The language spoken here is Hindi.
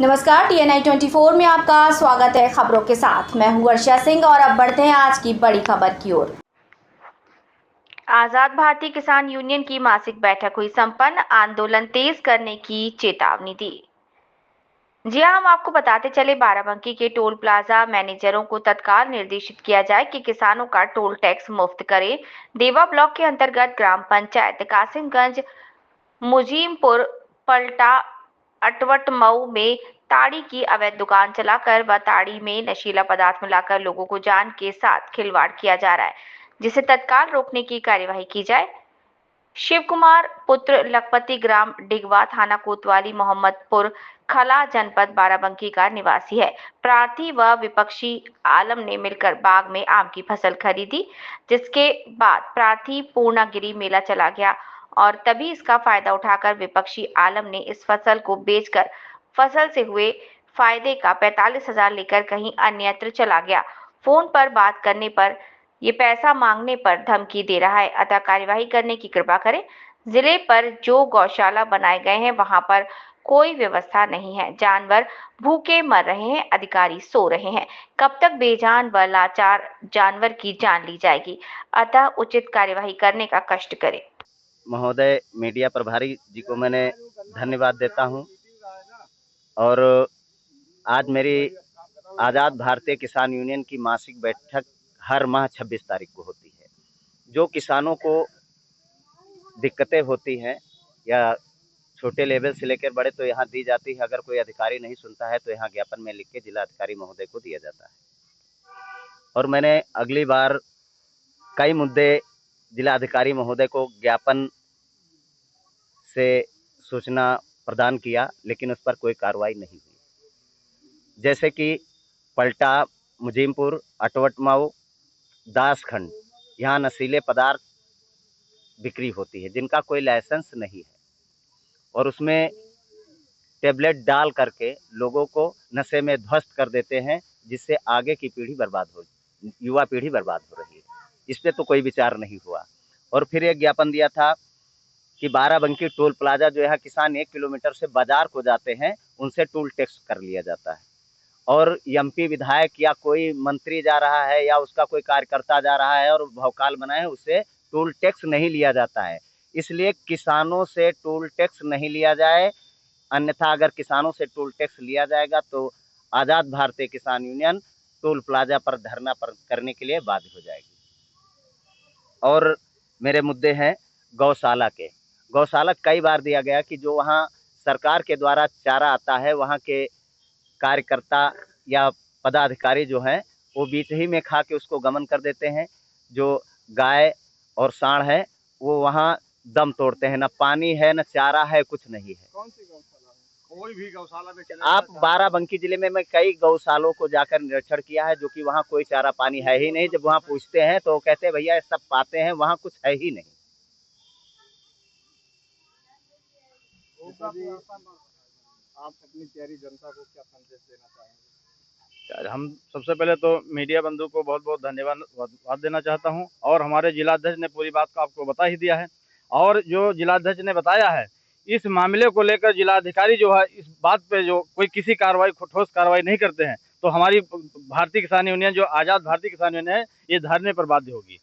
नमस्कार, TNI 24 में आपका स्वागत है। खबरों के साथ मैं हूं वर्षा सिंह और अब बढ़ते हैं आज की बड़ी खबर की ओर। आजाद भारतीय किसान यूनियन की मासिक बैठक हुई संपन्न, आंदोलन तेज करने की चेतावनी दी। जी हां, हम आपको बताते चले, बाराबंकी के टोल प्लाजा मैनेजरों को तत्काल निर्देशित किया जाए कि किसानों का टोल टैक्स मुफ्त करें। देवा ब्लॉक के अंतर्गत ग्राम पंचायत कासिमगंज, मुजीमपुर, पलटा, अटवटमऊ में ताड़ी की अवैध दुकान चलाकर व ताड़ी में नशीला पदार्थ मिलाकर लोगों को जान के साथ खिलवाड़ किया जा रहा है, जिसे तत्काल रोकने की कार्यवाही की जाए। शिव कुमार पुत्र लखपति ग्राम डिगवा, थाना कोतवाली, मोहम्मदपुर खला, जनपद बाराबंकी का निवासी है। प्रार्थी व विपक्षी आलम ने मिलकर बाग में आम की फसल खरीदी, जिसके बाद प्रार्थी पूर्णागिरी मेला चला गया और तभी इसका फायदा उठाकर विपक्षी आलम ने इस फसल को बेचकर फसल से हुए फायदे का 45,000 लेकर कहीं अन्यत्र चला गया। फोन पर बात करने पर ये पैसा मांगने पर धमकी दे रहा है, अतः कार्यवाही करने की कृपा करें। जिले पर जो गौशाला बनाए गए हैं वहां पर कोई व्यवस्था नहीं है, जानवर भूखे मर रहे हैं, अधिकारी सो रहे हैं। कब तक बेजान व लाचार जानवर की जान ली जाएगी? अतः उचित कार्यवाही करने का कष्ट करें। महोदय मीडिया प्रभारी जी को मैंने धन्यवाद देता हूं। और आज मेरी आज़ाद भारतीय किसान यूनियन की मासिक बैठक हर माह 26 तारीख को होती है। जो किसानों को दिक्कतें होती हैं या छोटे लेवल से लेकर बड़े तो यहाँ दी जाती है। अगर कोई अधिकारी नहीं सुनता है तो यहाँ ज्ञापन में लिख के जिला अधिकारी महोदय को दिया जाता है। और मैंने अगली बार कई मुद्दे जिला अधिकारी महोदय को ज्ञापन से सूचना प्रदान किया, लेकिन उस पर कोई कार्रवाई नहीं हुई। जैसे कि पलटा, मुजीमपुर, अटवटमऊ, दासखंड, यहाँ नशीले पदार्थ बिक्री होती है जिनका कोई लाइसेंस नहीं है और उसमें टेबलेट डाल करके लोगों को नशे में ध्वस्त कर देते हैं, जिससे आगे की पीढ़ी बर्बाद हो, युवा पीढ़ी बर्बाद हो रही है। इस पर तो कोई विचार नहीं हुआ। और फिर एक ज्ञापन दिया था कि बाराबंकी टोल प्लाजा जो यहाँ किसान 1 किलोमीटर से बाजार को जाते हैं उनसे टोल टैक्स कर लिया जाता है, और एमपी विधायक या कोई मंत्री जा रहा है या उसका कोई कार्यकर्ता जा रहा है और भौकाल बनाए, उससे टोल टैक्स नहीं लिया जाता है। इसलिए किसानों से टोल टैक्स नहीं लिया जाए, अन्यथा अगर किसानों से टोल टैक्स लिया जाएगा तो आज़ाद भारतीय किसान यूनियन टोल प्लाजा पर धरना करने के लिए बाध्य हो जाएगी। और मेरे मुद्दे हैं गौशाला के। गौशाला कई बार दिया गया कि जो वहाँ सरकार के द्वारा चारा आता है, वहाँ के कार्यकर्ता या पदाधिकारी जो हैं वो बीच ही में खा के उसको गमन कर देते हैं। जो गाय और सांड है वो वहाँ दम तोड़ते हैं, न पानी है न चारा है, कुछ नहीं है। कौन सी गौशाला है? कोई भी गौशाला में आप बाराबंकी जिले में मैं कई गौशालों को जाकर निरीक्षण किया है, जो कि वहाँ कोई चारा पानी है ही नहीं। जब वहाँ पूछते हैं तो वो कहते हैं भैया सब पाते हैं, वहाँ कुछ है ही नहीं। आप अपनी प्यारी जनता को क्या संदेश देना चाहेंगे? हम सबसे पहले तो मीडिया बंधु को बहुत बहुत धन्यवाद देना चाहता हूं। और हमारे जिलाध्यक्ष ने पूरी बात को आपको बता ही दिया है। और जो जिलाध्यक्ष ने बताया है, इस मामले को लेकर जिलाधिकारी जो है इस बात पे जो कोई किसी कार्रवाई ठोस कार्रवाई नहीं करते हैं तो हमारी भारतीय किसान यूनियन जो आज़ाद भारतीय किसान यूनियन है ये धरने पर बाध्य होगी।